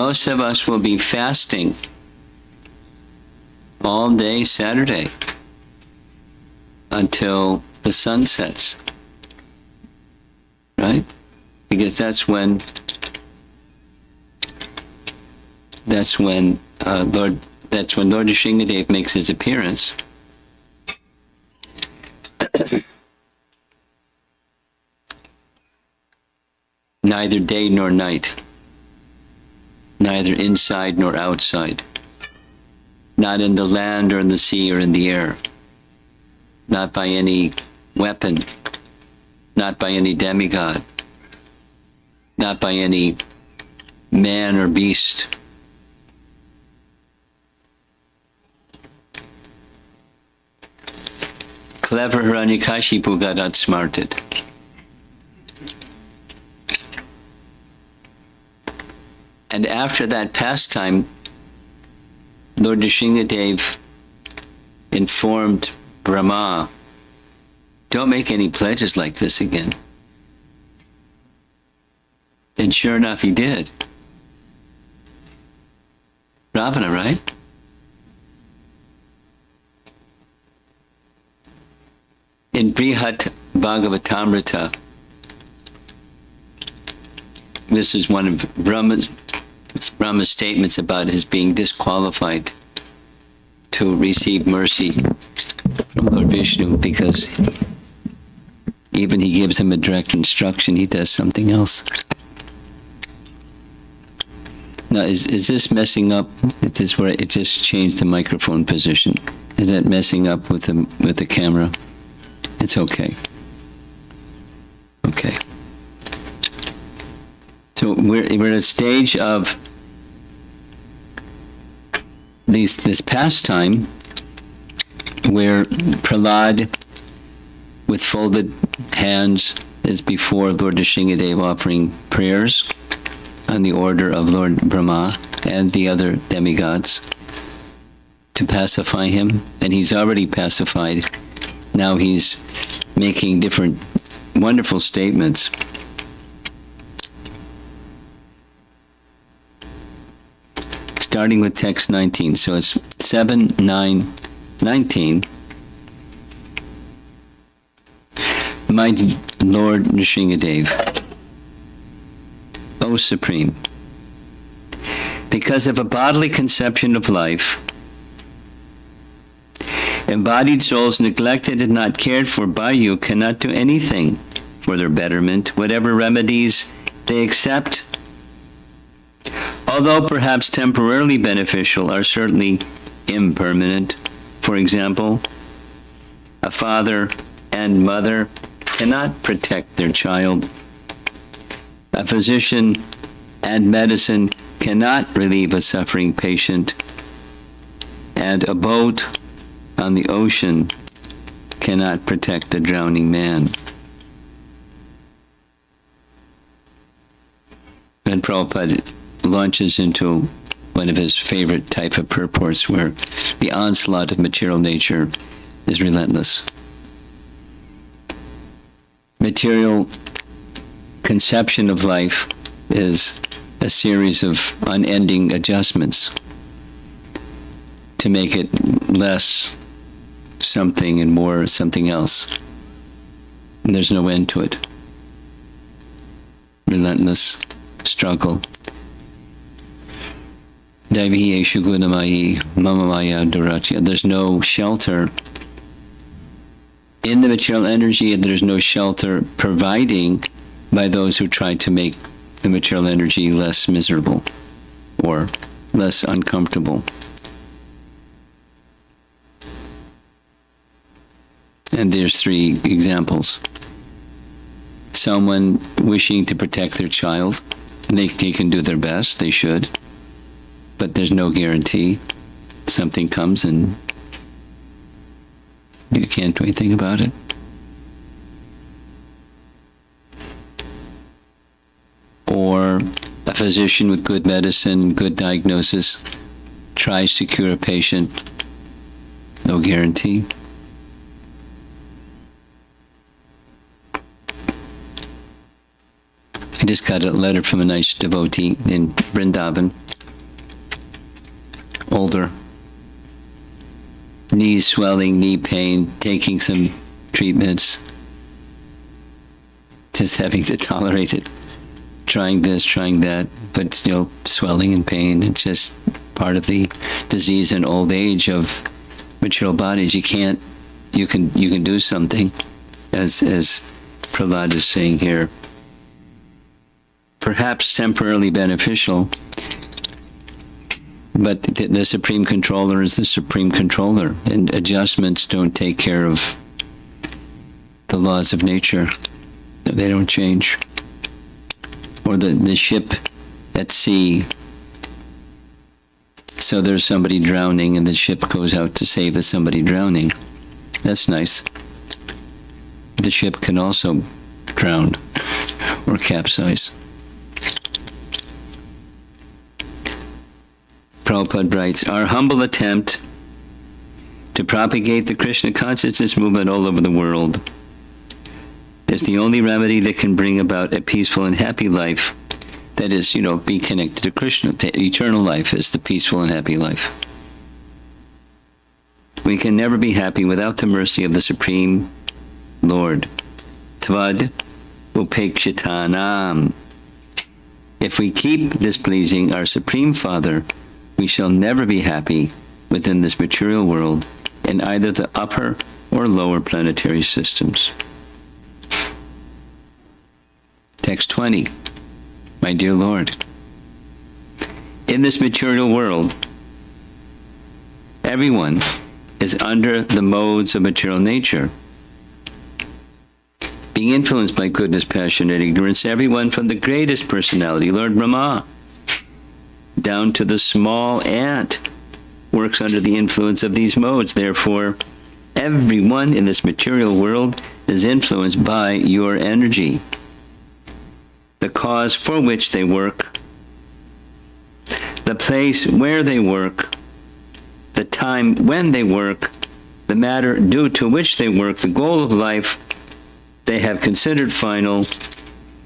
most of us will be fasting all day Saturday until the sun sets, right? Because that's when Lord Nrsingadev makes his appearance. Neither day nor night, neither inside nor outside, not in the land or in the sea or in the air, not by any weapon, not by any demigod, not by any man or beast. Clever Hiranyakashipu got outsmarted. And after that pastime, Lord Nrsingadev informed Brahma, don't make any pledges like this again. And sure enough, he did. Ravana, right? In Brihat Bhagavatamrita, this is one of Brahma's statements about his being disqualified to receive mercy from Lord Vishnu, because even he gives him a direct instruction, he does something else. Now, is this messing up? Is this where it just changed the microphone position? Is that messing up with the camera? It's okay. Okay. So we're at a stage of this pastime where Prahlad, with folded hands, is before Lord Nrsingadev offering prayers on the order of Lord Brahma and the other demigods to pacify him. And he's already pacified. Now he's making different wonderful statements. Starting with text 19. So it's 7, 9, 19. My Lord Nrsingadev, O Supreme, because of a bodily conception of life, embodied souls neglected and not cared for by you cannot do anything for their betterment, whatever remedies they accept, although perhaps temporarily beneficial, are certainly impermanent. For example, a father and mother cannot protect their child. A physician and medicine cannot relieve a suffering patient. And a boat on the ocean cannot protect a drowning man. And Prabhupada launches into one of his favorite type of purports where the onslaught of material nature is relentless. Material conception of life is a series of unending adjustments to make it less something and more something else. And there's no end to it. Relentless struggle. Daiviyeshu gunamayi mamamaya duratya. There's no shelter in the material energy, and there's no shelter providing by those who try to make the material energy less miserable or less uncomfortable. And there's 3 examples. Someone wishing to protect their child, and they can do their best, they should, but there's no guarantee. Something comes and you can't do anything about it. Or a physician with good medicine, good diagnosis, tries to cure a patient, no guarantee. I just got a letter from a nice devotee in Vrindavan shoulder, knee swelling, knee pain, taking some treatments, just having to tolerate it, trying this, trying that, but still swelling and pain. It's just part of the disease and old age of material bodies. You can do something, as Prahlad is saying here. Perhaps temporarily beneficial, but the Supreme Controller is the Supreme Controller, and adjustments don't take care of the laws of nature. They don't change. Or the ship at sea. So there's somebody drowning, and the ship goes out to save somebody drowning. That's nice. The ship can also drown or capsize. Prabhupada writes, our humble attempt to propagate the Krishna consciousness movement all over the world is the only remedy that can bring about a peaceful and happy life. That is, be connected to Krishna. The eternal life is the peaceful and happy life. We can never be happy without the mercy of the Supreme Lord. Tvad upekshitanam. If we keep displeasing our Supreme Father, we shall never be happy within this material world in either the upper or lower planetary systems. Text 20. My dear Lord, in this material world, everyone is under the modes of material nature, being influenced by goodness, passion, and ignorance. Everyone from the greatest personality, Lord Brahma, down to the small ant, works under the influence of these modes. Therefore, everyone in this material world is influenced by your energy. The cause for which they work, the place where they work, the time when they work, the matter due to which they work, the goal of life they have considered final,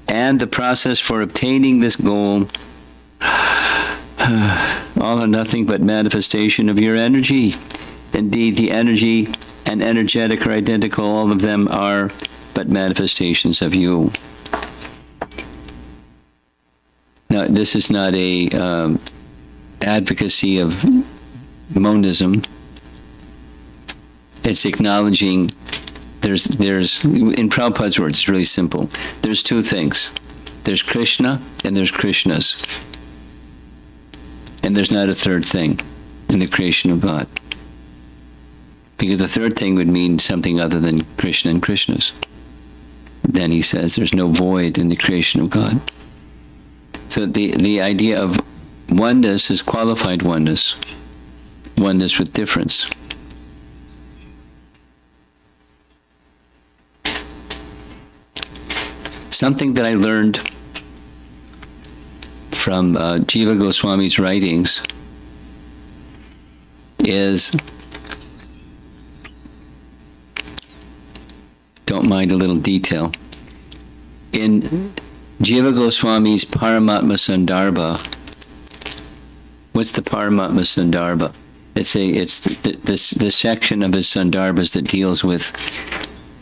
and the process for obtaining this goal, all are nothing but manifestation of your energy. Indeed, the energy and energetic are identical. All of them are but manifestations of you. Now, this is not a advocacy of monism. It's acknowledging there's in Prabhupada's words, it's really simple. There's two things. There's Krishna and there's Krishnas. And there's not a third thing in the creation of God. Because the third thing would mean something other than Krishna and Krishnas. Then he says there's no void in the creation of God. So the idea of oneness is qualified oneness. Oneness with difference. Something that I learned from Jiva Goswami's writings is, don't mind a little detail, in Jiva Goswami's Paramatma Sandarbha. What's the Paramatma Sandarbha? It's the section of his Sandarbhas that deals with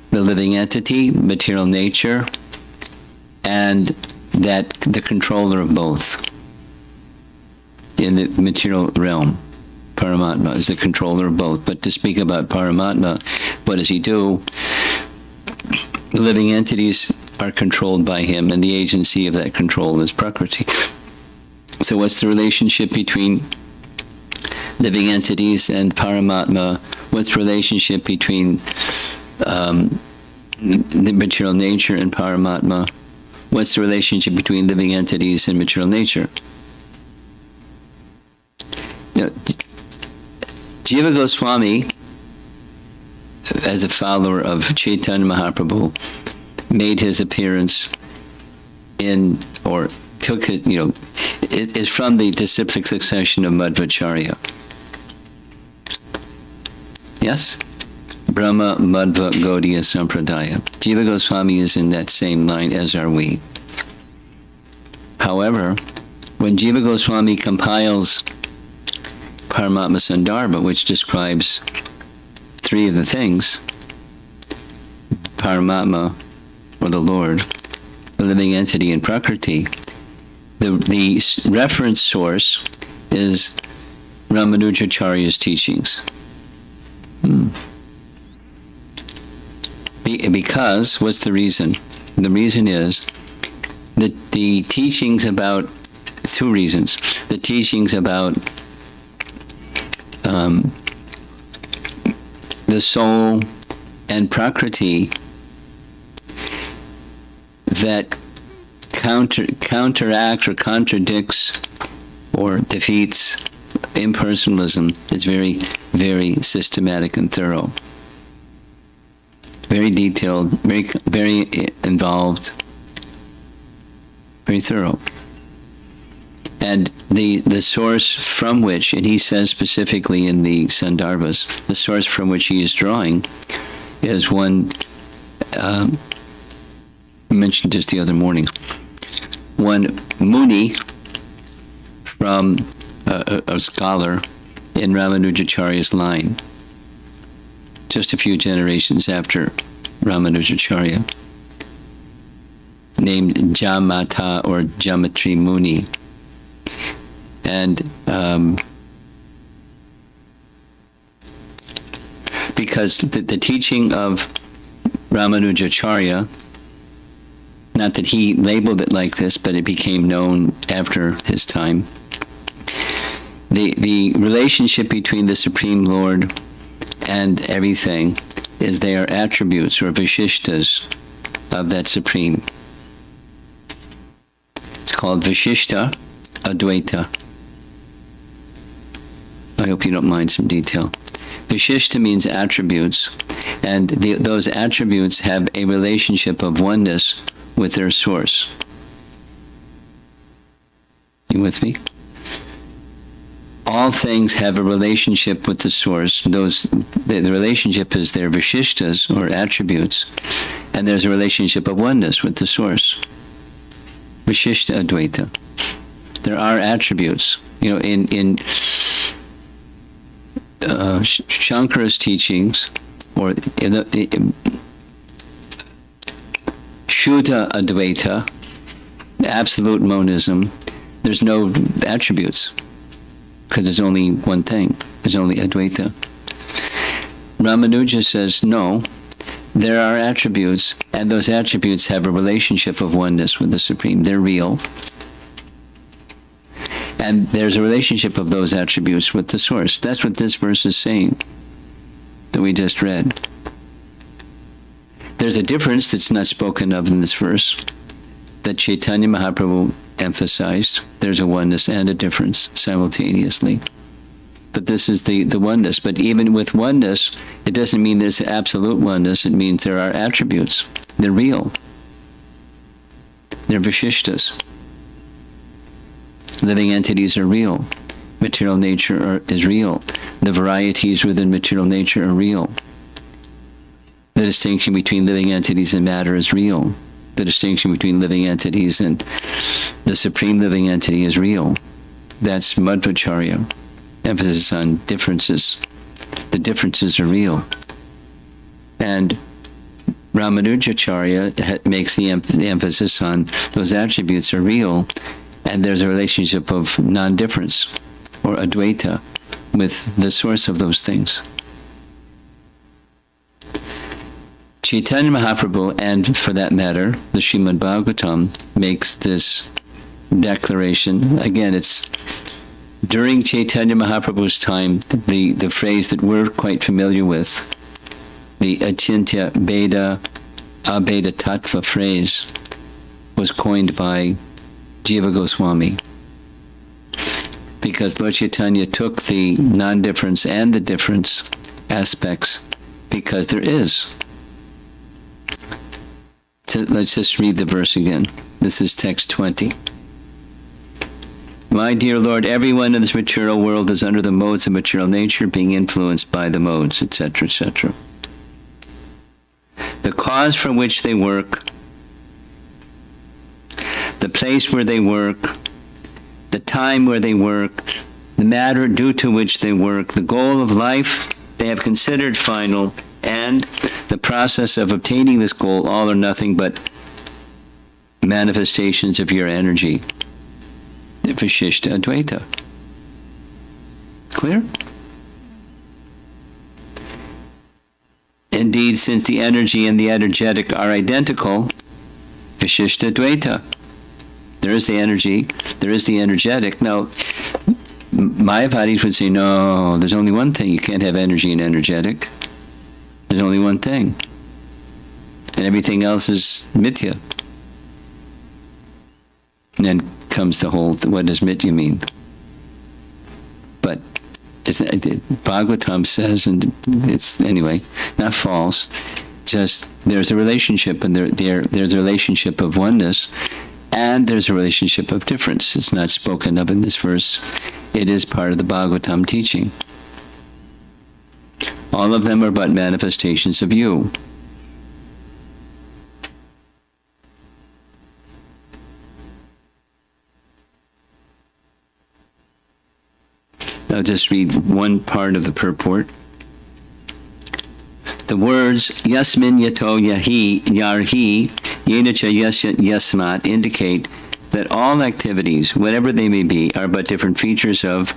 the living entity, material nature, and that the controller of both in the material realm. Paramatma is the controller of both. But to speak about Paramatma, what does he do? The living entities are controlled by him, and the agency of that control is Prakriti. So what's the relationship between living entities and Paramatma? What's the relationship between the material nature and Paramatma? What's the relationship between living entities and material nature? Jiva Goswami, as a follower of Chaitanya Mahaprabhu, made his appearance in, or took his, is from the disciplic succession of Madhvacharya. Yes? Brahma, Madhva, Gaudiya, Sampradaya. Jiva Goswami is in that same line, as are we. However, when Jiva Goswami compiles Paramatma Sandarbha, which describes three of the things: Paramatma, or the Lord, the living entity, and Prakriti. The reference source is Ramanujacharya's teachings. Because, what's the reason? The reason is that the teachings about, two reasons. The teachings about the soul and Prakriti that counteract or contradicts or defeats impersonalism is very, very systematic and thorough. Very detailed, very involved, very thorough. And the source from which, and he says specifically in the Sandarbhas, the source from which he is drawing is one mentioned just the other morning. One Muni from a scholar in Ramanujacharya's line, just a few generations after Ramanujacharya, named Jamata or Jamatri Muni. And because the teaching of Ramanujacharya, not that he labeled it like this, but it became known after his time, the relationship between the Supreme Lord and everything is they are attributes or vishishtas of that Supreme. It's called Vishishta Advaita. I hope you don't mind some detail. Vishishta means attributes, and those attributes have a relationship of oneness with their source. You with me? All things have a relationship with the source. The relationship is their vishishtas or attributes, and there's a relationship of oneness with the source. Vishishta Advaita. There are attributes. You know, in Shankara's teachings, or in Shuddha Advaita, absolute monism, there's no attributes, because there's only one thing. There's only Advaita. Ramanuja says, no, there are attributes, and those attributes have a relationship of oneness with the Supreme. They're real. And there's a relationship of those attributes with the source. That's what this verse is saying, that we just read. There's a difference that's not spoken of in this verse, that Chaitanya Mahaprabhu emphasized. There's a oneness and a difference simultaneously. But this is the oneness. But even with oneness, it doesn't mean there's absolute oneness. It means there are attributes. They're real. They're vishishtas. Living entities are real. Material nature is real. The varieties within material nature are real. The distinction between living entities and matter is real. The distinction between living entities and the supreme living entity is real. That's Madhvacharya. Emphasis on differences. The differences are real. And Ramanujacharya makes the emphasis on those attributes are real, and there's a relationship of non-difference, or Advaita, with the source of those things. Chaitanya Mahaprabhu, and for that matter, the Srimad Bhagavatam, makes this declaration. Again, it's during Chaitanya Mahaprabhu's time, the phrase that we're quite familiar with, the Achintya Beda Abeda Tattva phrase, was coined by Jiva Goswami. Because Lord Chaitanya took the non-difference and the difference aspects, because there is. So let's just read the verse again. This is text 20. My dear Lord, everyone in this material world is under the modes of material nature, being influenced by the modes, etc., etc. The cause from which they work, the place where they work, the time where they work, the matter due to which they work, the goal of life they have considered final, and the process of obtaining this goal, all are nothing but manifestations of your energy. Vishishta Advaita. Clear? Indeed, since the energy and the energetic are identical, Vishishta Advaita. There is the energy, there is the energetic. Now, Mayavadis would say, no, there's only one thing. You can't have energy and energetic. There's only one thing. And everything else is mithya. And then comes the whole, what does mithya mean? But Bhagavatam says, and it's, anyway, not false, just there's a relationship, and there's a relationship of oneness, and there's a relationship of difference. It's not spoken of in this verse. It is part of the Bhagavatam teaching. All of them are but manifestations of you. I'll just read one part of the purport. The words Yasmin Yato Yahi Yarhi Yenacha Yasmat indicate that all activities, whatever they may be, are but different features of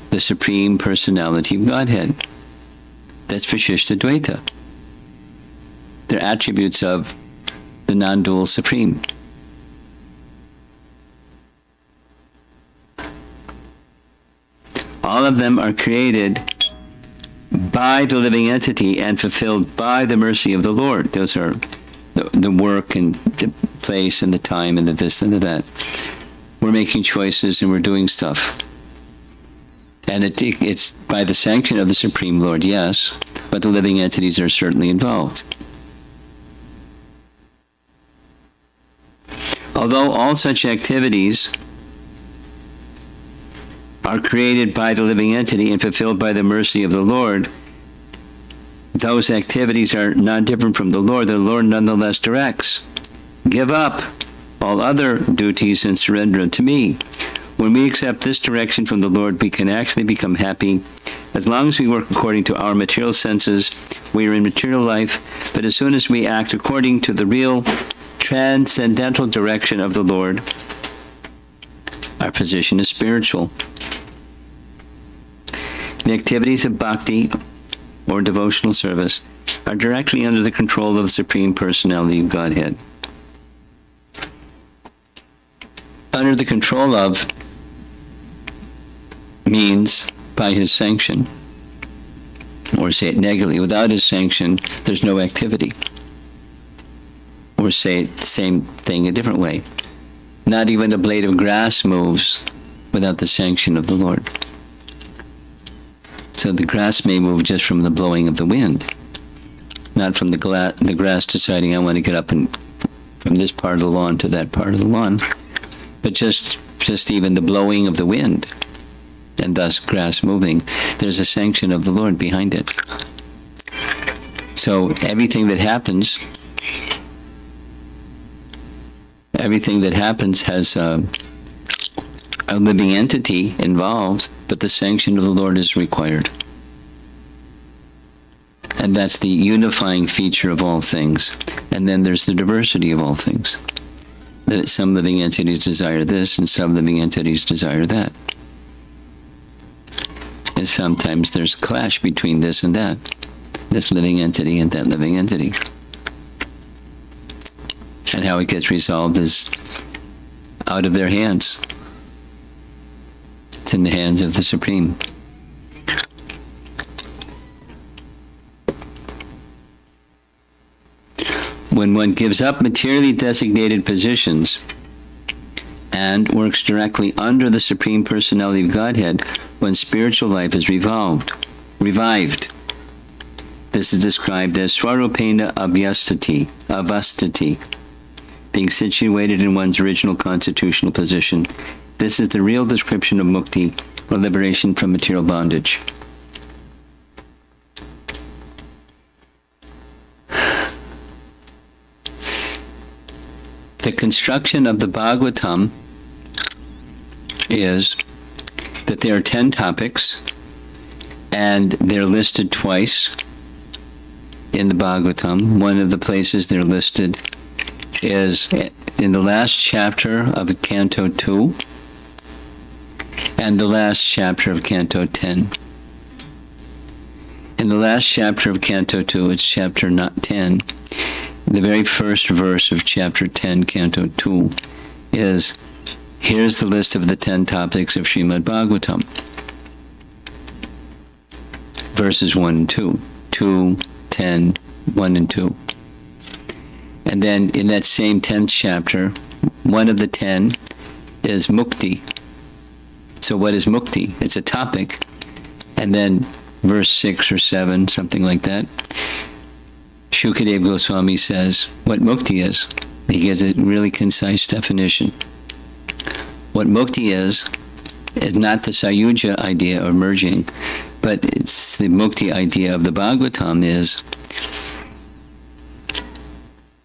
the Supreme Personality of Godhead. That's Vishishta Dvaita. They're attributes of the non-dual Supreme. All of them are created by the living entity and fulfilled by the mercy of the Lord. Those are the work and the place and the time and the this and the that. We're making choices and we're doing stuff. And it's by the sanction of the Supreme Lord, yes, but the living entities are certainly involved. Although all such activities are created by the living entity and fulfilled by the mercy of the Lord, those activities are not different from the Lord. The Lord nonetheless directs. Give up all other duties and surrender unto me. When we accept this direction from the Lord, we can actually become happy. As long as we work according to our material senses, we are in material life. But as soon as we act according to the real transcendental direction of the Lord, our position is spiritual. The activities of bhakti, or devotional service, are directly under the control of the Supreme Personality of Godhead. Under the control of means by his sanction, or say it negatively, without his sanction, there's no activity. Or say it, the same thing a different way. Not even a blade of grass moves without the sanction of the Lord. So the grass may move just from the blowing of the wind, not from the grass deciding I want to get up and from this part of the lawn to that part of the lawn, but just even the blowing of the wind, and thus grass moving. There's a sanction of the Lord behind it. So everything that happens has a living entity involved, but the sanction of the Lord is required. And that's the unifying feature of all things. And then there's the diversity of all things. That some living entities desire this, and some living entities desire that. And sometimes there's a clash between this and that. This living entity and that living entity. And how it gets resolved is out of their hands. It's in the hands of the Supreme. When one gives up materially designated positions and works directly under the Supreme Personality of Godhead, one's spiritual life is revived. This is described as Swarupena avastati, being situated in one's original constitutional position. This is the real description of mukti, or liberation from material bondage. The construction of the Bhagavatam is that there are 10 topics, and they're listed twice in the Bhagavatam. One of the places they're listed is in the last chapter of Canto 2 and the last chapter of Canto 10. In the last chapter of Canto 2, it's chapter 10. The very first verse of chapter 10, Canto 2, is, here's the list of the 10 topics of Srimad Bhagavatam. Verses 1 and 2. 2, 10, 1 and 2. And then in that same 10th chapter, one of the 10 is mukti. So what is mukti? It's a topic. And then verse 6 or 7, something like that, Shukadeva Goswami says what mukti is. He gives a really concise definition. What mukti is not the sayuja idea or merging, but it's the mukti idea of the Bhagavatam is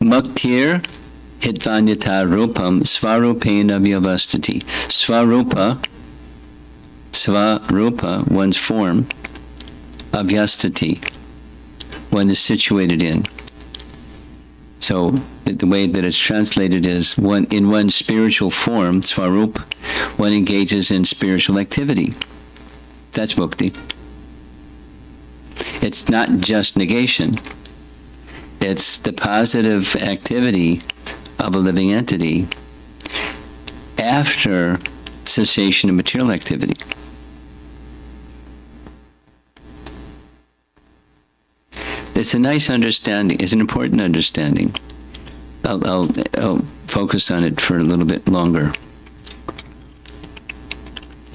muktir hitvanyata rupam svarupena vyavastati. Svarupa, one's form, avyastati, one is situated in. So the way that it's translated is in one's spiritual form, svarup, one engages in spiritual activity. That's mukti. It's not just negation. It's the positive activity of a living entity after cessation of material activity. It's a nice understanding. It's an important understanding. I'll focus on it for a little bit longer.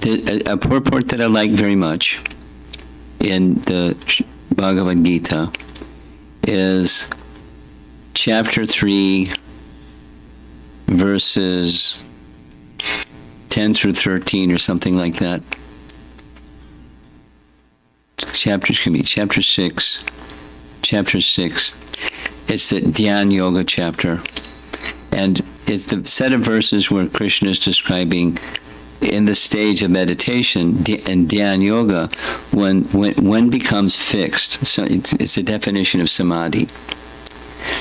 A purport that I like very much in the Bhagavad Gita is chapter 3, verses 10 through 13 or something like that. Chapter 6. Chapter 6. It's the Dhyan Yoga chapter. And it's the set of verses where Krishna is describing in the stage of meditation, in Dhyan Yoga, when one becomes fixed. So it's a definition of samadhi.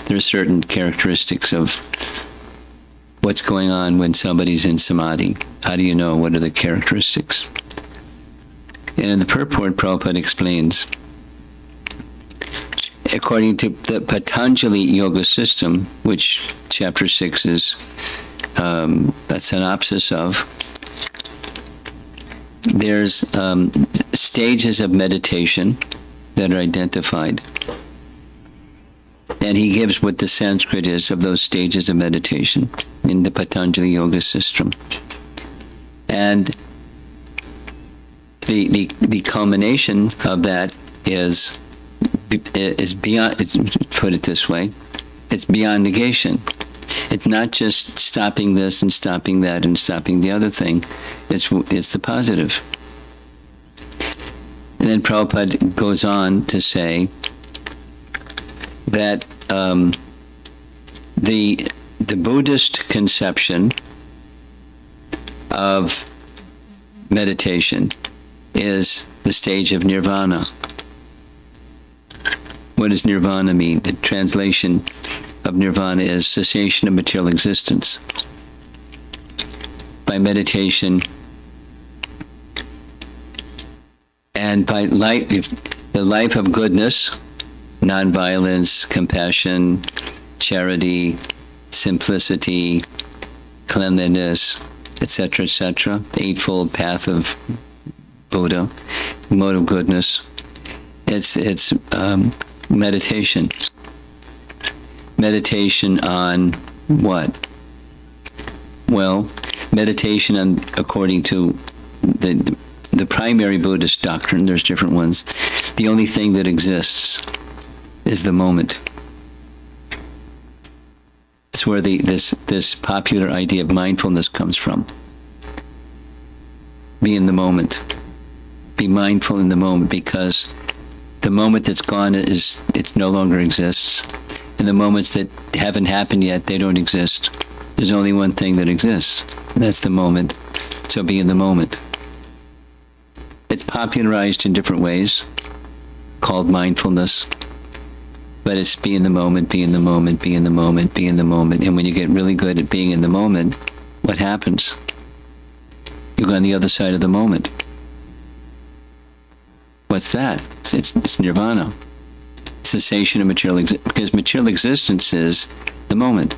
There are certain characteristics of what's going on when somebody's in samadhi. How do you know? What are the characteristics? And in the purport, Prabhupada explains, according to the Patanjali Yoga system, which chapter 6 is a synopsis of, there's stages of meditation that are identified. And he gives what the Sanskrit is of those stages of meditation in the Patanjali Yoga system. And the culmination of that is beyond, put it this way, it's beyond negation. It's not just stopping this and stopping that and stopping the other thing. It's the positive. And then Prabhupada goes on to say that the Buddhist conception of meditation is the stage of nirvana. What does nirvana mean? The translation of nirvana is cessation of material existence. By meditation and by the life of goodness, nonviolence, compassion, charity, simplicity, cleanliness, etc., etc., the Eightfold Path of Buddha, mode of goodness. It's meditation. Meditation on what? Well, meditation on, according to the primary Buddhist doctrine, there's different ones, the only thing that exists is the moment. It's where this popular idea of mindfulness comes from. Be in the moment. Be mindful in the moment, because the moment that's gone it no longer exists. And the moments that haven't happened yet, they don't exist. There's only one thing that exists, and that's the moment. So be in the moment. It's popularized in different ways, called mindfulness. But it's be in the moment, be in the moment, be in the moment, be in the moment. And when you get really good at being in the moment, what happens? You go on the other side of the moment. What's that? It's nirvana. Cessation of material existence. Because material existence is the moment.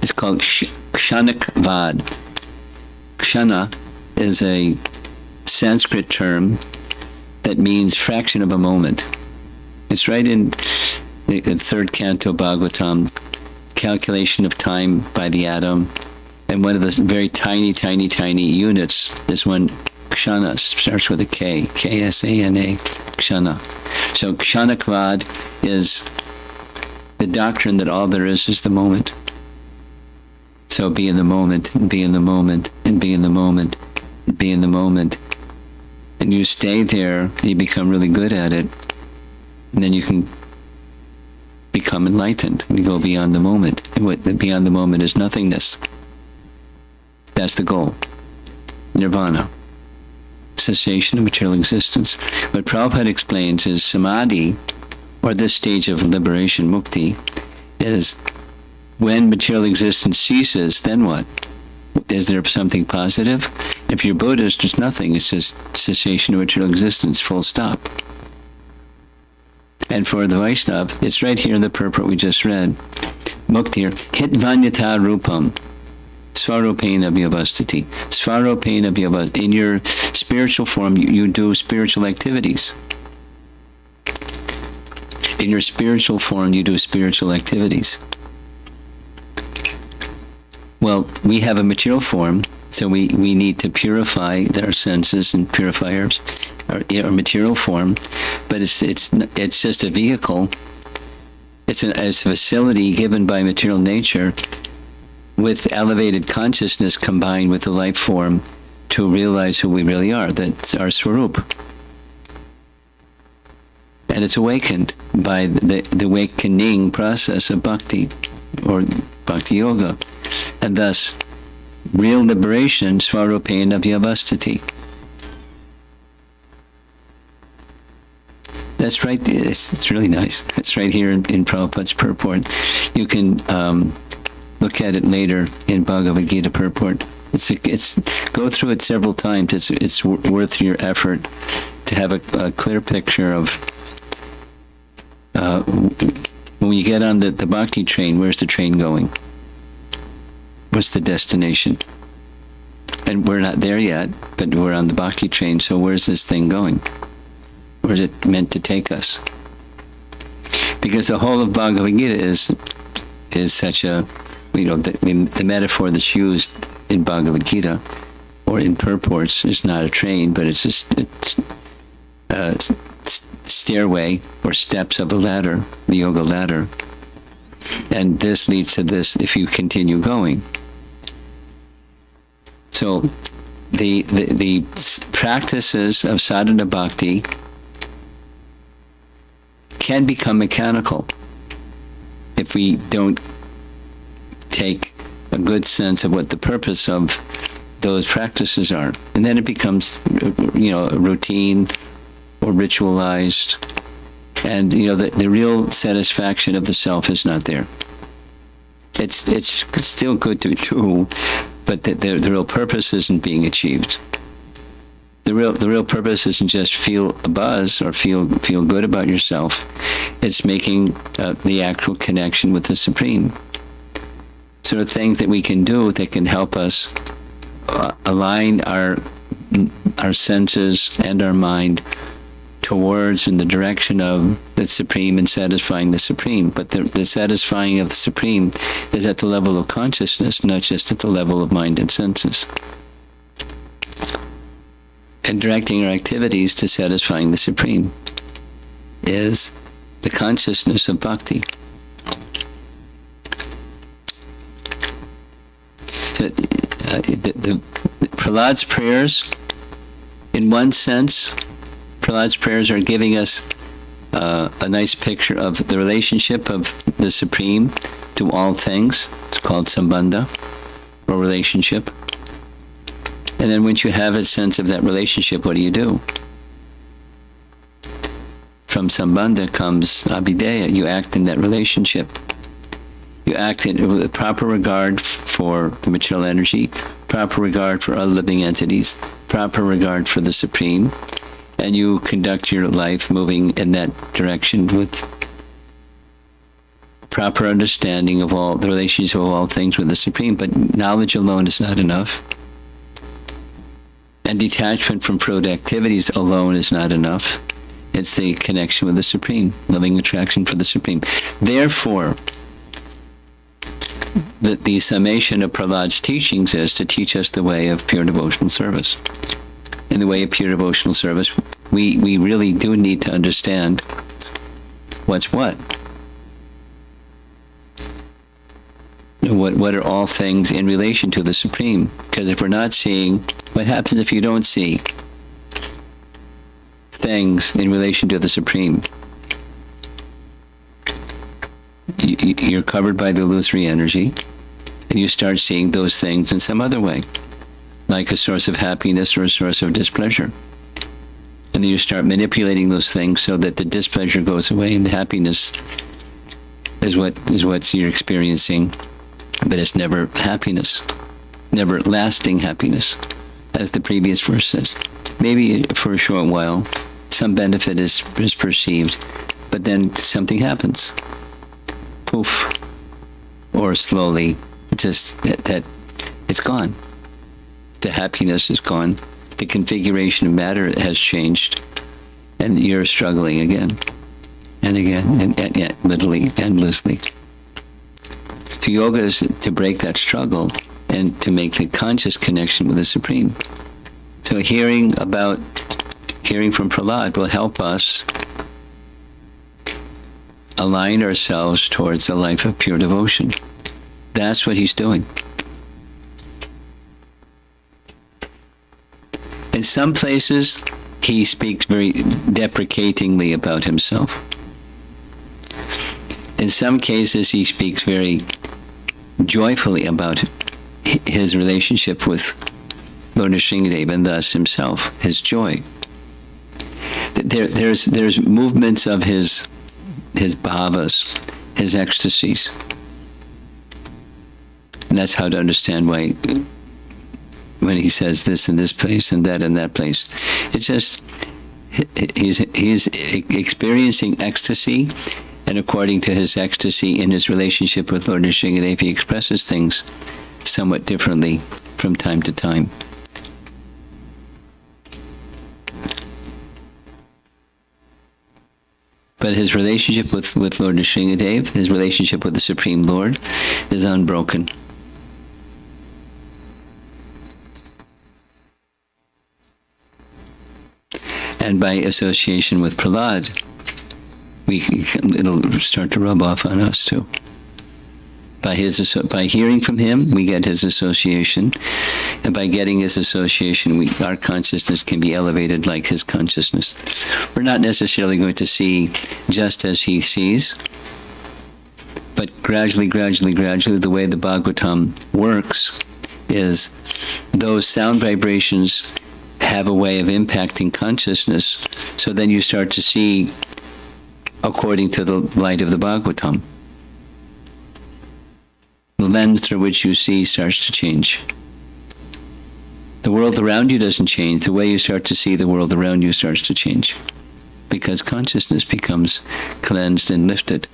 It's called kshanak-vad. Kshana is a Sanskrit term that means fraction of a moment. It's right in the third canto Bhagavatam, calculation of time by the atom. And one of the very tiny, tiny, tiny units is one kshana, starts with a K, K-S-A-N-A, kshana. So kshanak-vad is the doctrine that all there is the moment. So be in the moment, and be in the moment, and be in the moment, and be in the moment. And you stay there, you become really good at it. And then you can become enlightened. You go beyond the moment. And what beyond the moment is nothingness. That's the goal. Nirvana. Cessation of material existence. What Prabhupada explains is samadhi, or this stage of liberation, mukti, is when material existence ceases, then what? Is there something positive? If you're Buddhist, there's nothing. It's just cessation of material existence, full stop. And for the Vaishnava, it's right here in the purport we just read. Muktir, hit vanyata rupam, svarupena vyavastiti. Svarupena vyavastiti. In your spiritual form, you do spiritual activities. In your spiritual form, you do spiritual activities. Well, we have a material form, so we need to purify our senses and purify our material form, but it's just a vehicle. It's a facility given by material nature with elevated consciousness combined with the life form to realize who we really are. That's our swarup. And it's awakened by the awakening process of bhakti, or bhakti yoga. And thus, real liberation, svarupena vyavastiti. That's right. It's really nice. It's right here in Prabhupada's purport. You can look at it later in Bhagavad Gita purport. It's go through it several times. It's worth your effort to have a clear picture of when you get on the bhakti train. Where's the train going? What's the destination? And we're not there yet, but we're on the bhakti train. So where's this thing going? Where's it meant to take us? Because the whole of Bhagavad Gita is such a, the metaphor that's used in Bhagavad Gita or in purports is not a train, but it's just a stairway or steps of a ladder, the yoga ladder. And this leads to this if you continue going. So the practices of sadhana bhakti can become mechanical if we don't take a good sense of what the purpose of those practices are. And then it becomes, a routine or ritualized. And, the real satisfaction of the self is not there. It's still good to do, but the real purpose isn't being achieved. The real purpose isn't just feel a buzz or feel good about yourself. It's making the actual connection with the Supreme. So the things that we can do that can help us align our senses and our mind towards in the direction of the Supreme and satisfying the Supreme. But the satisfying of the Supreme is at the level of consciousness, not just at the level of mind and senses. And directing our activities to satisfying the Supreme is the consciousness of bhakti. So, the Prahlad's prayers, in one sense, Prahlad's prayers are giving us a nice picture of the relationship of the Supreme to all things. It's called sambandha, or relationship. And then once you have a sense of that relationship, what do? From sambandha comes abhideya. You act in that relationship. You act with proper regard for the material energy, proper regard for other living entities, proper regard for the Supreme, and you conduct your life moving in that direction with proper understanding of all the relations of all things with the Supreme. But knowledge alone is not enough. And detachment from fruit activities alone is not enough. It's the connection with the Supreme, loving attraction for the Supreme. Therefore, the summation of Prahlad's teachings is to teach us the way of pure devotional service. In the way of pure devotional service, we really do need to understand what's what. What are all things in relation to the Supreme? Because if we're not seeing, what happens if you don't see things in relation to the Supreme? You're covered by the illusory energy, and you start seeing those things in some other way, like a source of happiness or a source of displeasure. And then you start manipulating those things so that the displeasure goes away and the happiness is what you're experiencing, but it's never happiness, never lasting happiness, as the previous verse says. Maybe for a short while, some benefit is perceived, but then something happens. Poof. Or slowly, just that it's gone. The happiness is gone. The configuration of matter has changed, and you're struggling again and again, and literally endlessly. So yoga is to break that struggle and to make the conscious connection with the Supreme. So hearing from Prahlad will help us align ourselves towards a life of pure devotion. That's what he's doing. In some places, he speaks very deprecatingly about himself. In some cases, he speaks very joyfully about his relationship with Lord Nrsimhadev and thus himself, his joy. There's movements of his bhavas, his ecstasies. And that's how to understand why when he says this in this place and that in that place. It's just he's experiencing ecstasy, and according to his ecstasy in his relationship with Lord Nrsimhadev, he expresses things somewhat differently from time to time. But his relationship with Lord Nrsimhadev, his relationship with the Supreme Lord, is unbroken. And by association with Prahlad, it'll start to rub off on us too. By hearing from him, we get his association, and by getting his association, our consciousness can be elevated like his consciousness. We're not necessarily going to see just as he sees, but gradually, the way the Bhagavatam works is those sound vibrations have a way of impacting consciousness, so then you start to see according to the light of the Bhagavatam. The lens through which you see starts to change. The world around you doesn't change. The way you start to see the world around you starts to change, because consciousness becomes cleansed and lifted.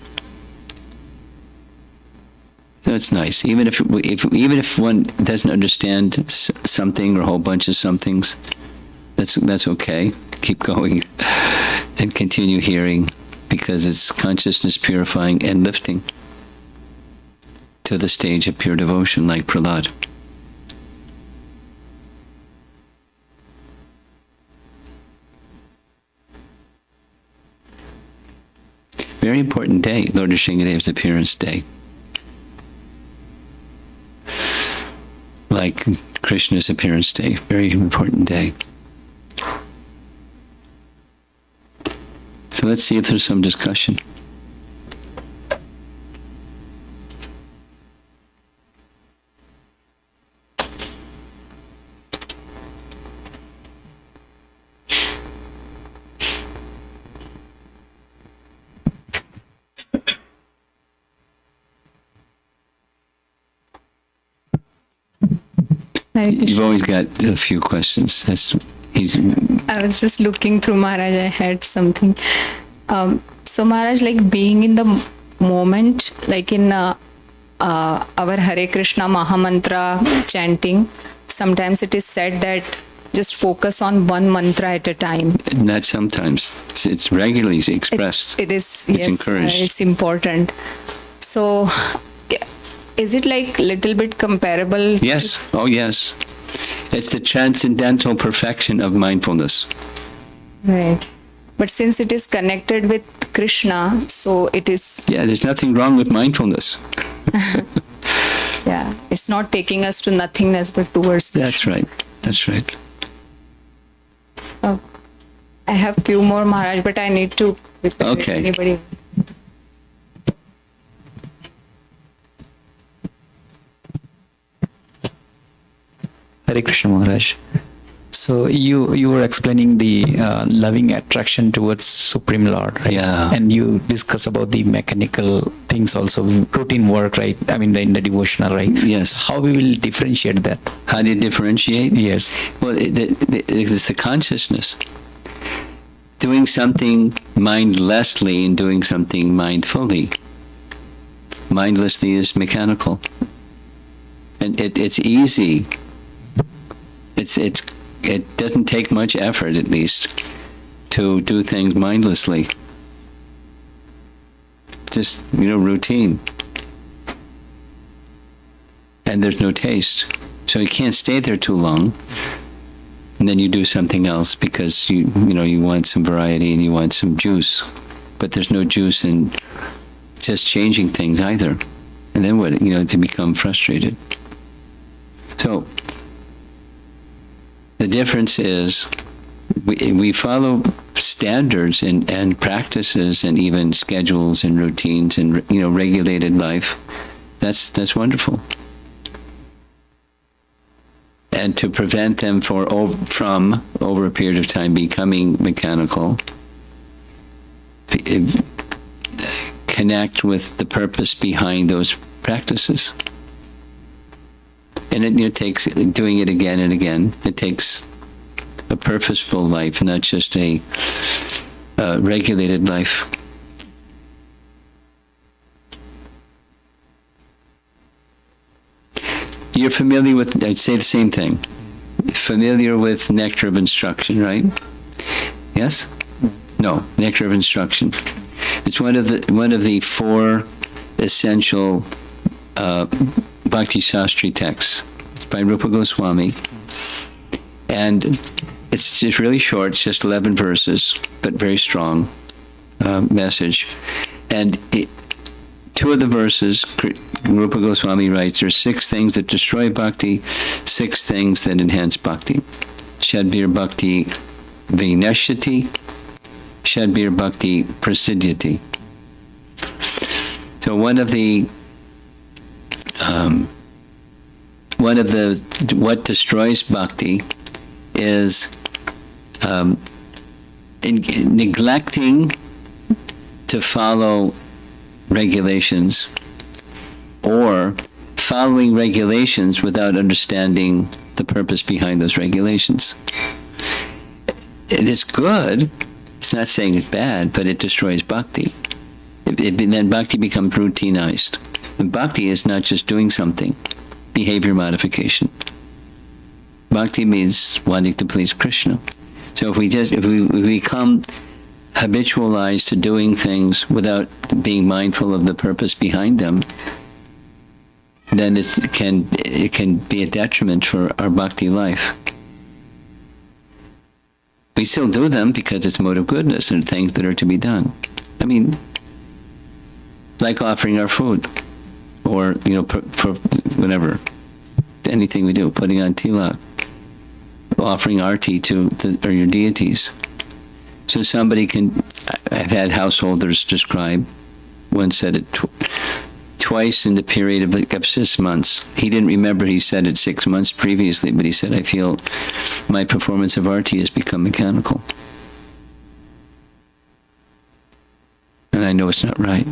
So it's nice. Even if one doesn't understand something or a whole bunch of somethings, that's okay. Keep going and continue hearing, because it's consciousness purifying and lifting to the stage of pure devotion like Prahlad. Very important day, Lord Nrsimhadev's appearance day. Like Krishna's appearance day, very important day. So let's see if there's some discussion. You've always got a few questions. I was just looking through Maharaj. I had something. So Maharaj, like being in the moment, like in our Hare Krishna Mahamantra chanting, sometimes it is said that just focus on one mantra at a time. Not sometimes. It's regularly expressed. It's yes, encouraged. It's important. So, is it like little bit comparable? Yes. Oh, yes. It's the transcendental perfection of mindfulness. Right. But since it is connected with Krishna, so it is... Yeah, there's nothing wrong with mindfulness. Yeah, it's not taking us to nothingness, but towards Krishna. That's right. That's right. I have few more, Maharaj, but I need to prepare. Okay. Anybody? Hare Krishna Maharaj. So you were explaining the loving attraction towards Supreme Lord, right? Yeah. And you discuss about the mechanical things also, routine work, right? I mean, in the devotional, right? Yes. How we will differentiate that? How do you differentiate? Yes. Well, it's the consciousness. Doing something mindlessly and doing something mindfully. Mindlessly is mechanical. And it's easy. It doesn't take much effort, at least, to do things mindlessly. Just, routine. And there's no taste. So you can't stay there too long. And then you do something else because you want some variety and you want some juice. But there's no juice in just changing things either. And then what, to become frustrated. So the difference is we follow standards and practices and even schedules and routines and regulated life. That's wonderful. And to prevent them from over a period of time becoming mechanical, connect with the purpose behind those practices. And it takes doing it again and again. It takes a purposeful life, not just a regulated life. You're familiar with, I'd say the same thing. Familiar with nectar of instruction, right? Yes? No, nectar of instruction. It's one of the four essential Bhakti Shastri texts. It's by Rupa Goswami. And it's just really short, it's just 11 verses, but very strong message. And two of the verses, Rupa Goswami writes, there are 6 things that destroy bhakti, 6 things that enhance bhakti. Shadbir bhakti vinashyati, Shadbir bhakti prasidyati. So one of the what destroys bhakti is neglecting to follow regulations or following regulations without understanding the purpose behind those regulations. It is good. It's not saying it's bad, but it destroys bhakti. Then bhakti becomes routinized. And bhakti is not just doing something, behavior modification. Bhakti means wanting to please Krishna. So if we become habitualized to doing things without being mindful of the purpose behind them, then it can be a detriment for our bhakti life. We still do them because it's mode of goodness and things that are to be done. I mean, like offering our food, or whatever, anything we do, putting on tilak, offering arti to your deities. So somebody can. I've had householders describe. One said it twice in the period of 6 months. He didn't remember he said it 6 months previously, but he said, I feel my performance of arti has become mechanical. And I know it's not right.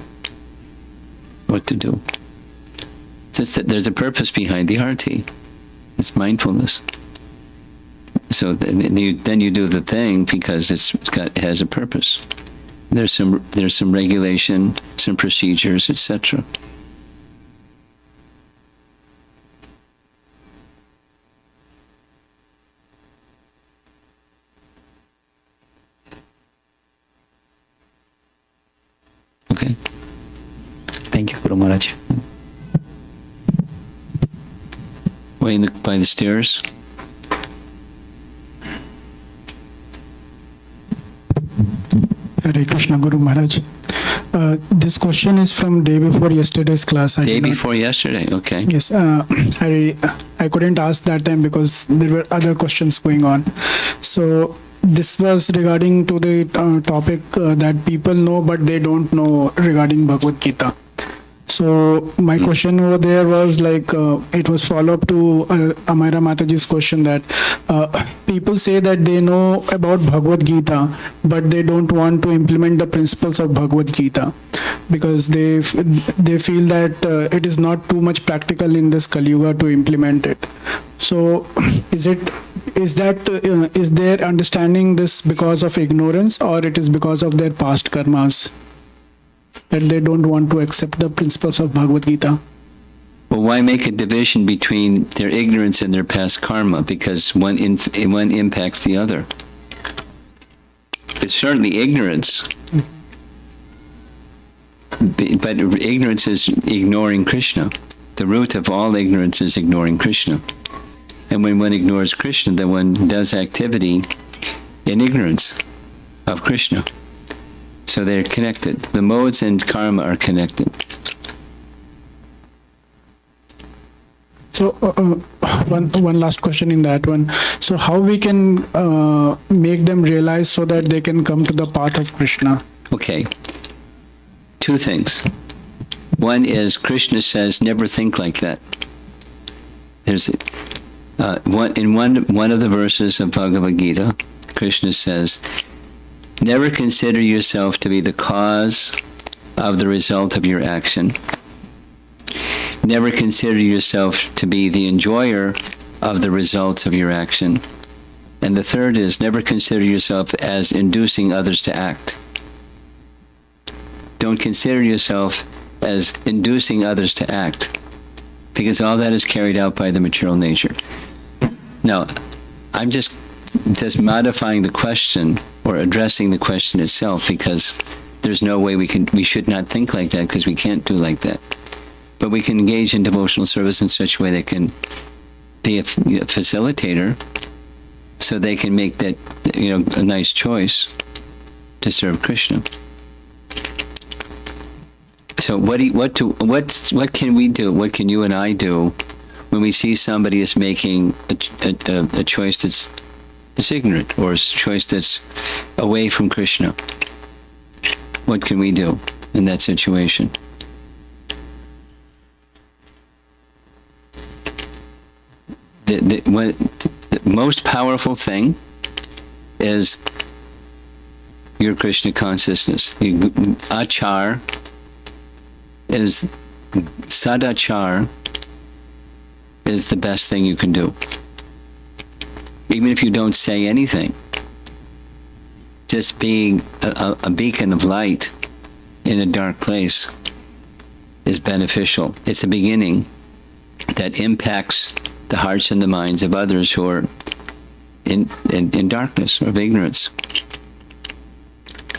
What to do? Just that there's a purpose behind the arti. It's mindfulness. So then you do the thing because it has a purpose. There's some regulation, some procedures, etc. Okay. Thank you, Guru Maharaj. Way by the stairs. Hare Krishna, Guru Maharaj. This question is from day before yesterday's class. Day before yesterday, okay. Yes, I couldn't ask that time because there were other questions going on. So this was regarding to the topic that people know but they don't know regarding Bhagavad Gita. So my question over there was like, it was follow-up to Amira Mataji's question that people say that they know about Bhagavad Gita, but they don't want to implement the principles of Bhagavad Gita because they feel that it is not too much practical in this Kali Yuga to implement it. So is their understanding this because of ignorance or it is because of their past karmas? That they don't want to accept the principles of Bhagavad Gita. Well, why make a division between their ignorance and their past karma? Because one impacts the other. It's certainly ignorance, but ignorance is ignoring Krishna. The root of all ignorance is ignoring Krishna. And when one ignores Krishna, then one does activity in ignorance of Krishna. So they're connected. The modes and karma are connected. So one last question in that one. So how we can make them realize so that they can come to the path of Krishna? Okay. Two things. One is Krishna says, never think like that. There's one of the verses of Bhagavad Gita, Krishna says, never consider yourself to be the cause of the result of your action. Never consider yourself to be the enjoyer of the results of your action. And the third is never consider yourself as inducing others to act. Don't consider yourself as inducing others to act, because all that is carried out by the material nature. Now, I'm just modifying the question or addressing the question itself, because there's no way we should not think like that, because we can't do like that. But we can engage in devotional service in such a way that can be a facilitator, so they can make that a nice choice to serve Krishna. So what can we do? What can you and I do when we see somebody is making a choice that's ignorant, or a choice that's away from Krishna? What can we do in that situation? The most powerful thing is your Krishna consciousness. Achar is sadachar is the best thing you can do. Even if you don't say anything, just being a beacon of light in a dark place is beneficial. It's a beginning that impacts the hearts and the minds of others who are in darkness or of ignorance.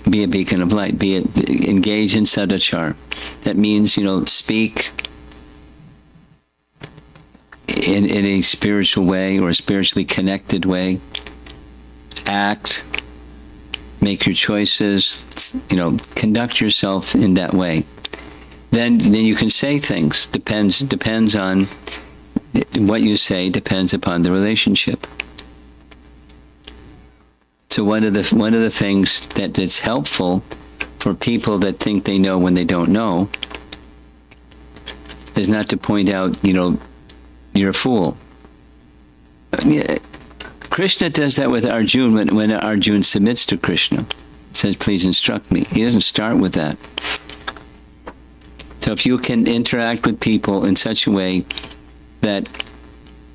Be a beacon of light. Engage in sadachar. That means, speak in a spiritual way or a spiritually connected way. Act. Make your choices. Conduct yourself in that way. Then you can say things. Depends on what you say. Depends upon the relationship. So one of the things that's helpful for people that think they know when they don't know is not to point out, you're a fool. Krishna does that with Arjuna when Arjuna submits to Krishna. Says, please instruct me. He doesn't start with that. So if you can interact with people in such a way that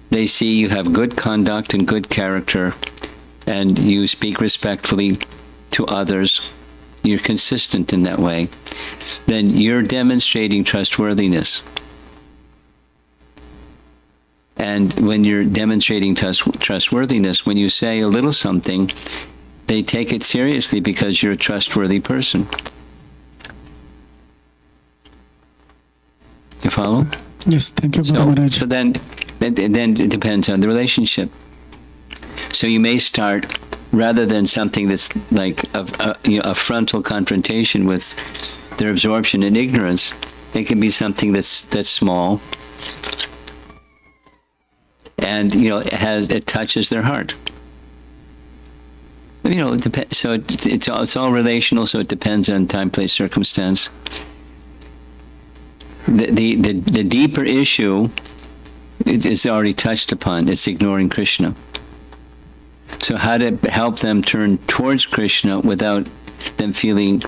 they see you have good conduct and good character, and you speak respectfully to others, you're consistent in that way, then you're demonstrating trustworthiness. And when you're demonstrating trustworthiness, when you say a little something, they take it seriously because you're a trustworthy person. You follow? Yes, thank you, Guru Maharaj. So then it depends on the relationship. So you may start, rather than something that's like a frontal confrontation with their absorption in ignorance, it can be something that's small, and it touches their heart. It depends. So it's all relational. So it depends on time, place, circumstance. The deeper issue is already touched upon. It's ignoring Krishna. So how to help them turn towards Krishna without them feeling,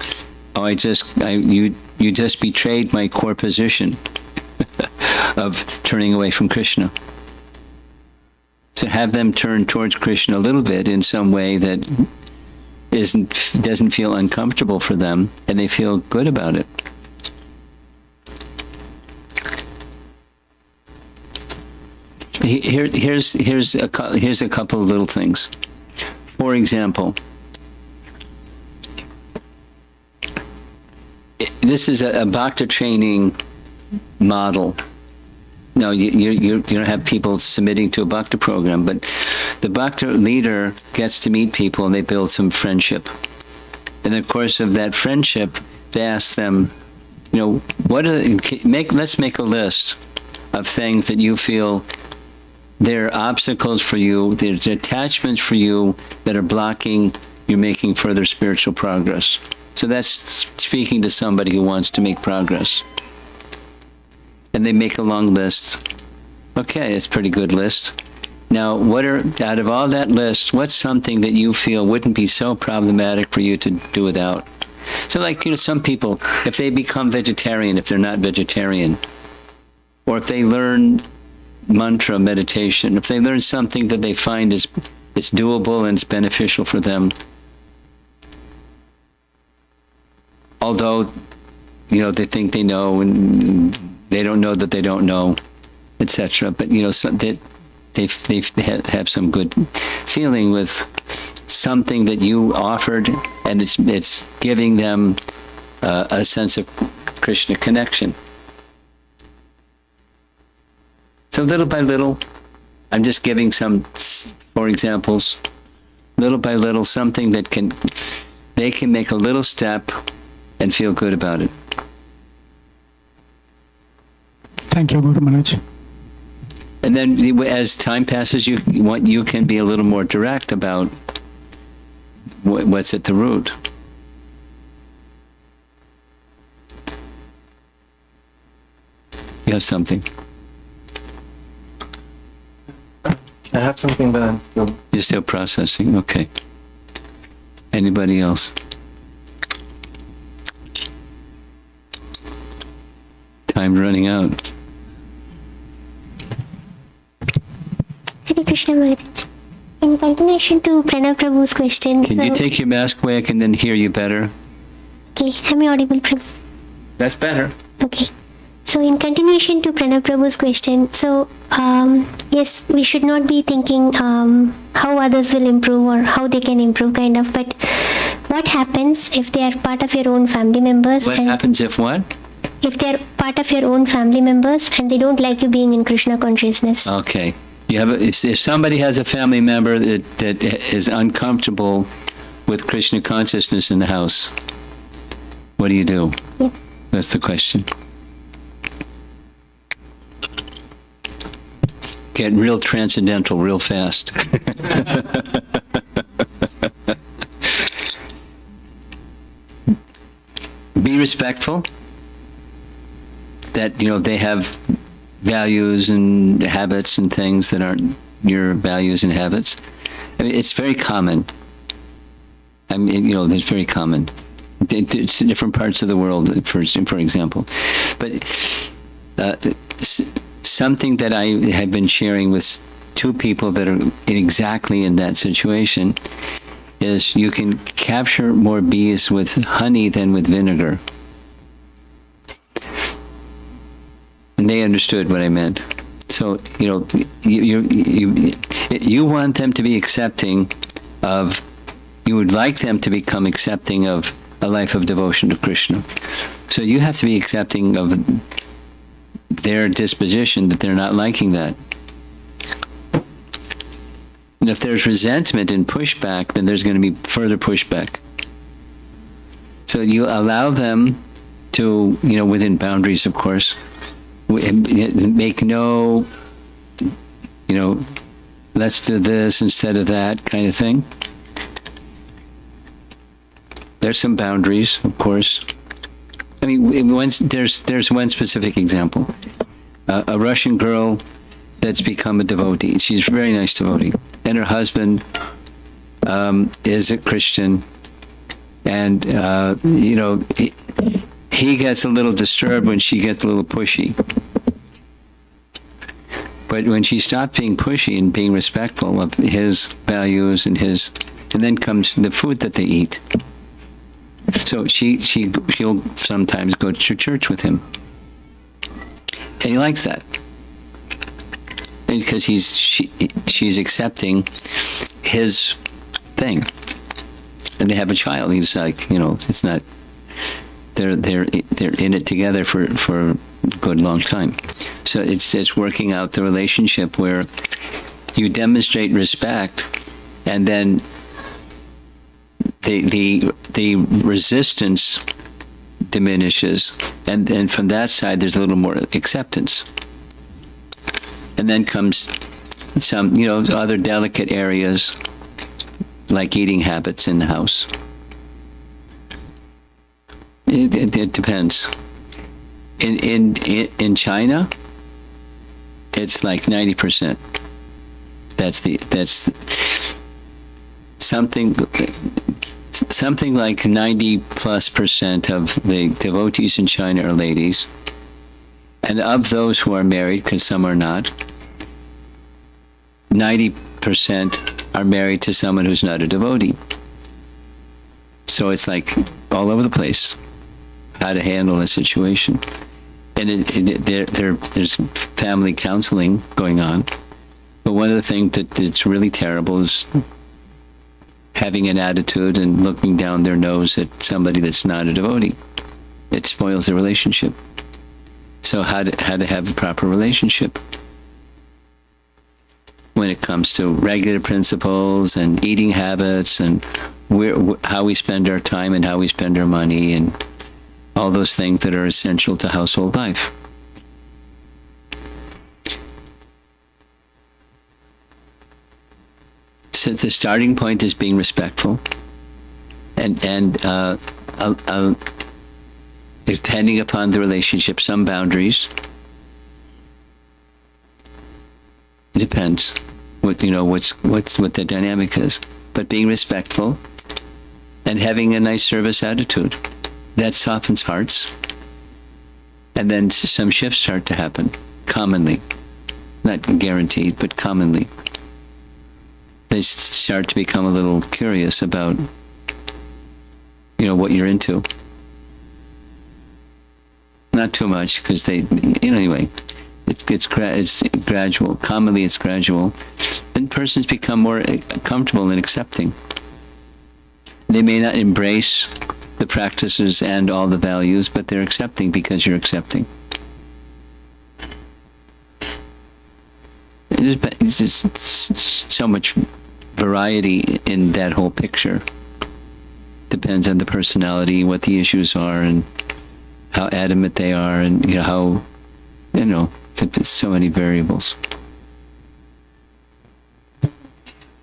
oh, you just betrayed my core position of turning away from Krishna. So have them turn towards Krishna a little bit in some way that doesn't feel uncomfortable for them, and they feel good about it. Here's a couple of little things. For example, this is a bhakta training model. No, you don't have people submitting to a bhakta program, but the bhakta leader gets to meet people and they build some friendship. In the course of that friendship, they ask them, let's make a list of things that you feel they're obstacles for you, there's attachments for you that are blocking you making further spiritual progress. So that's speaking to somebody who wants to make progress. And they make a long list. Okay, it's a pretty good list. Now, out of all that list, what's something that you feel wouldn't be so problematic for you to do without? So some people, if they become vegetarian, if they're not vegetarian, or if they learn mantra meditation, if they learn something that they find it's doable and it's beneficial for them, although they think they know and they don't know that they don't know, etc. But so they have some good feeling with something that you offered, and it's giving them a sense of Krishna connection. So little by little, I'm just giving some, for examples, little by little, something that they can make a little step and feel good about it. Thank you, Guru Maharaj. And then as time passes, you can be a little more direct about what's at the root. You have something. I have something, but I'm still... You're still processing? Okay. Anybody else? Time's running out. Hare Krishna Maharaj. In continuation to Pranav Prabhu's question... Can you take your mask away? I can then hear you better. Okay, am I audible, Prabhu? That's better. Okay. So in continuation to Pranav Prabhu's question, so yes, we should not be thinking how others will improve or how they can improve, kind of, but what happens if they are part of your own family members? What happens if what? If they are part of your own family members and they don't like you being in Krishna consciousness. Okay. If somebody has a family member that is uncomfortable with Krishna consciousness in the house, what do you do? Yeah. That's the question. Get real transcendental real fast. Be respectful that they have values and habits and things that aren't your values and habits. I mean, it's very common. I mean, it's very common. It's in different parts of the world, for example. But something that I have been sharing with two people that are exactly in that situation is you can capture more bees with honey than with vinegar. And they understood what I meant. So, you want them to be accepting of, you would like them to become accepting of a life of devotion to Krishna. So you have to be accepting of their disposition, that they're not liking that. And if there's resentment and pushback, then there's going to be further pushback. So you allow them to, within boundaries, of course, make no, let's do this instead of that kind of thing. There's some boundaries, of course. I mean, there's one specific example. A Russian girl that's become a devotee. She's a very nice devotee. And her husband is a Christian. And, he gets a little disturbed when she gets a little pushy. But when she stopped being pushy and being respectful of his values and then comes the food that they eat. So she'll sometimes go to church with him. And he likes that. Because she's accepting his thing. And they have a child. He's like, it's not, they're in it together for a good long time. So it's working out the relationship where you demonstrate respect, and then the resistance diminishes, and from that side there's a little more acceptance. And then comes some, other delicate areas like eating habits in the house. It depends. In China, it's like 90%. That's something like 90+% of the devotees in China are ladies. And of those who are married, because some are not, 90% are married to someone who's not a devotee. So it's like all over the place how to handle a situation. And there's family counseling going on. But one of the things that's really terrible is having an attitude and looking down their nose at somebody that's not a devotee. It spoils the relationship. So how to have a proper relationship when it comes to regular principles and eating habits and how we spend our time and how we spend our money and all those things that are essential to household life. So the starting point is being respectful, and depending upon the relationship, some boundaries. It depends what the dynamic is, but being respectful and having a nice service attitude. That softens hearts. And then some shifts start to happen, commonly. Not guaranteed, but commonly. They start to become a little curious about, what you're into. Not too much, because anyway, it's gradual. Commonly it's gradual. Then persons become more comfortable in accepting. They may not embrace the practices and all the values, but they're accepting because you're accepting. It's just so much variety in that whole picture. Depends on the personality, what the issues are, and how adamant they are, and how, there's so many variables.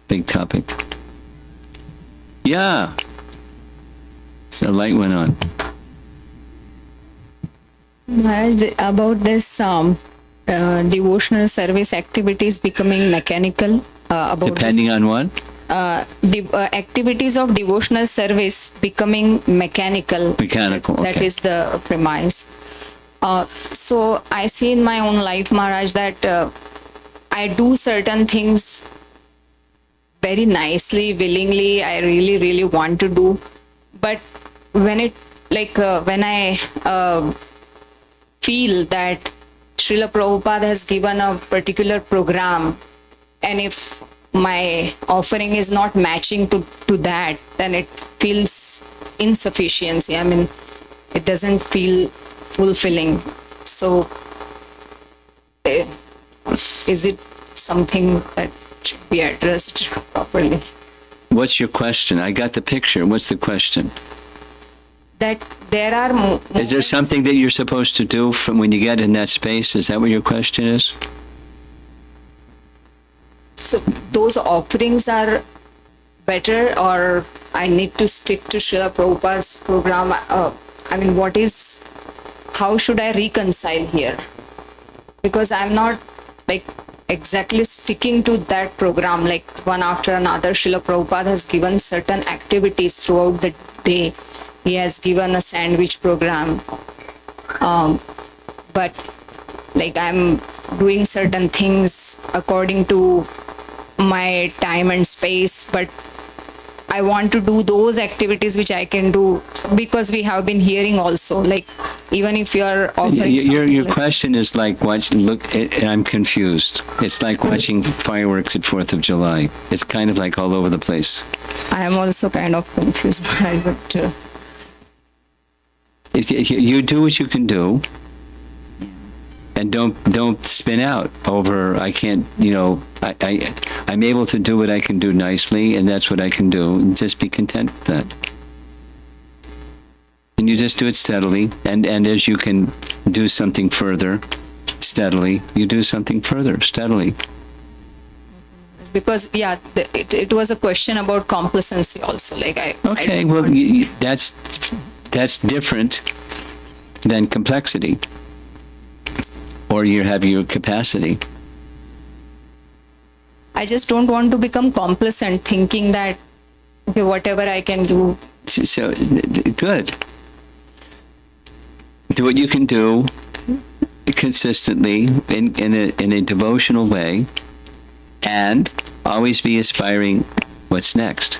Big topic. Yeah. So the light went on. Maharaj, about this devotional service activities becoming mechanical. Depending on what? Activities of devotional service becoming mechanical. Mechanical, okay. That is the premise. So I see in my own life, Maharaj, that I do certain things very nicely, willingly. I really, really want to do. But when it, when I feel that Srila Prabhupada has given a particular program, and if my offering is not matching to that, then it feels insufficiency. I mean, it doesn't feel fulfilling. So, is it something that should be addressed properly? What's your question? I got the picture. What's the question? That there are Is there something that you're supposed to do from when you get in that space? Is that what your question is? So those offerings are better, or I need to stick to Srila Prabhupada's program? I mean, how should I reconcile here? Because I'm not exactly sticking to that program, one after another. Srila Prabhupada has given certain activities throughout the day. He has given a sandwich program. But I'm doing certain things according to my time and space, but I want to do those activities which I can do, because we have been hearing also, even if you're offering Your question is I'm confused. It's like watching fireworks at 4th of July. It's kind of all over the place. I am also kind of confused, but You do what you can do, and don't spin out over I can't. I'm able to do what I can do nicely, and that's what I can do. And just be content with that. And you just do it steadily, and as you can do something further steadily, you do something further steadily. because it was a question about complacency also. Okay, well, that's different than complexity, or you have your capacity. I just don't want to become complacent, thinking that okay, whatever I can do. So good. Do what you can do consistently in a devotional way, and always be aspiring what's next.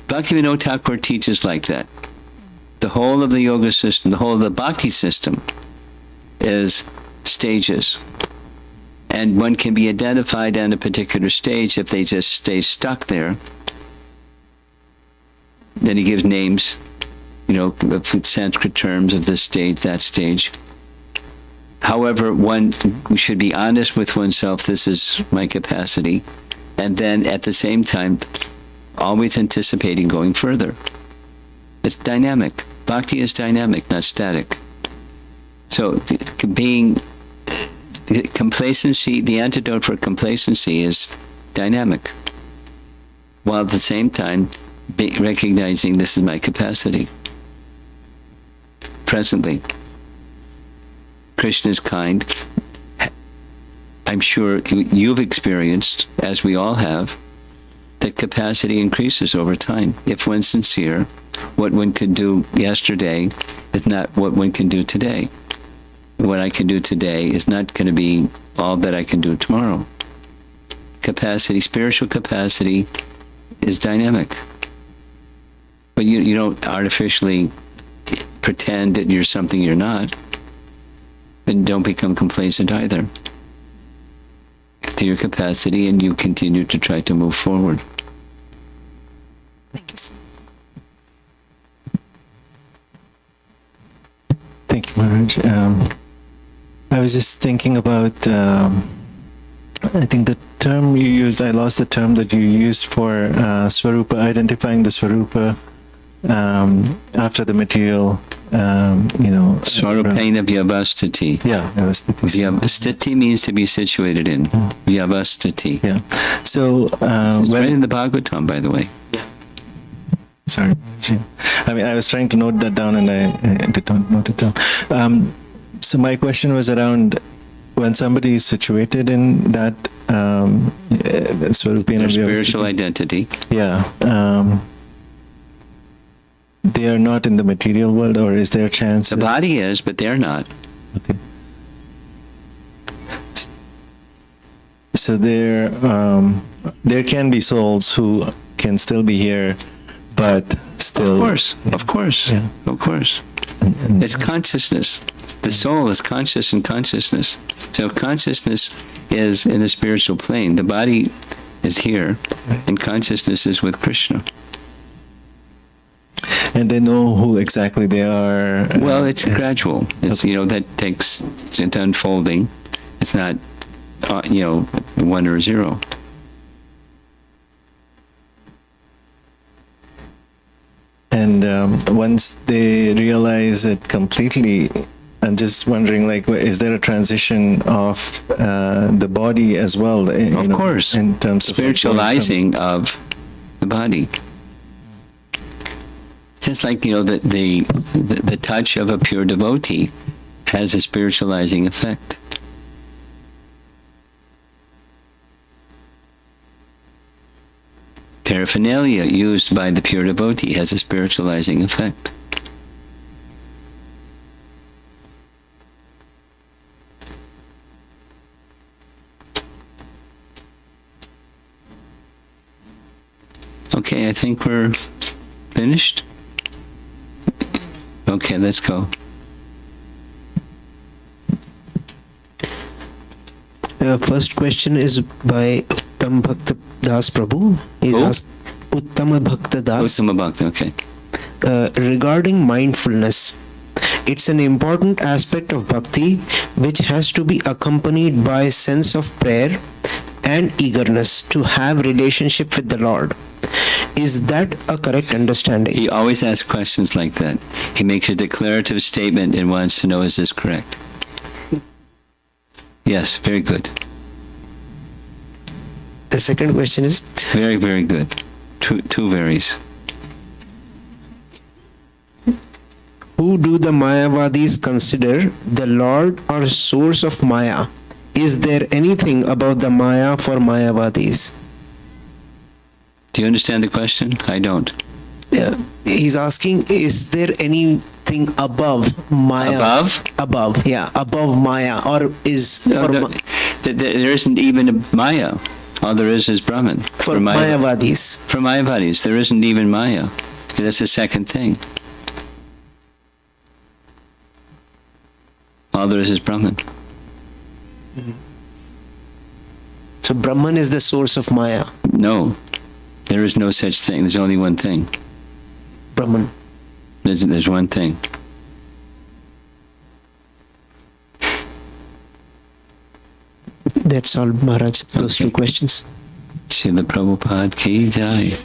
Bhaktivinoda Thakur teaches like that. The whole of the yoga system, the whole of the bhakti system is stages. And one can be identified on a particular stage if they just stay stuck there. Then he gives names, of Sanskrit terms of this stage, that stage. However, one should be honest with oneself, this is my capacity. And then at the same time, always anticipating going further. It's dynamic. Bhakti is dynamic, not static. So complacency, the antidote for complacency is dynamic. While at the same time, recognizing this is my capacity. Presently. Krishna is kind. I'm sure you've experienced, as we all have, that capacity increases over time. If one's sincere, what one could do yesterday is not what one can do today. What I can do today is not going to be all that I can do tomorrow. Capacity, spiritual capacity is dynamic. But you don't artificially pretend that you're something you're not. And don't become complacent either. To your capacity, and you continue to try to move forward. Thank you, sir. Thank you, Maharaj. I was just thinking about, I think the term you used, I lost the term that you used for Swarupa, identifying the Swarupa after the material, Swarupena vyavastati. Yeah, Stiti means to be situated in. Vyavastati. Yeah. So, It's right in the Bhagavatam, by the way. Sorry. I mean, I was trying to note that down and I did not note it down. So my question was around when somebody is situated in that Swarupena Spiritual identity. Yeah. They are not in the material world, or is there a chance? The body is, but they're not. Okay. So there can be souls who can still be here, but still. Of course. Yeah. Of course. It's consciousness. The soul is conscious in consciousness. So consciousness is in the spiritual plane. The body is here, and consciousness is with Krishna. And they know who exactly they are. Well, it's gradual. It's, that takes, it's unfolding. It's not, 1 or 0. And once they realize it completely, I'm just wondering, is there a transition of the body as well? Of course. In terms of spiritualizing of the body. Just like, the touch of a pure devotee has a spiritualizing effect. Paraphernalia used by the pure devotee has a spiritualizing effect. Okay, I think we're finished. Okay, let's go. First question is by Uttam Bhakta Das Prabhu. He's Who? asked Uttama Bhakta Das. Uttama Bhakta, okay. Regarding mindfulness, it's an important aspect of bhakti which has to be accompanied by sense of prayer and eagerness to have relationship with the Lord. Is that a correct understanding? He always asks questions like that. He makes a declarative statement and wants to know, is this correct? Yes, very good. The second question is, Very, very good. Two varies. who do the Mayavadis consider the Lord or source of Maya? Is there anything about the Maya for Mayavadis? Do you understand the question? I don't. He's asking, is there anything above Maya? Above? Above, yeah, above Maya, or is No, for, there isn't even a Maya. All there is Brahman. for Mayavadis? For Mayavadis, there isn't even Maya. That's the second thing. All there is Brahman. So Brahman is the source of Maya. No, there is no such thing. There's only one thing. Brahman. There's one thing. That's all, Maharaj. Those Okay. two questions. Srila Prabhupada ki jai.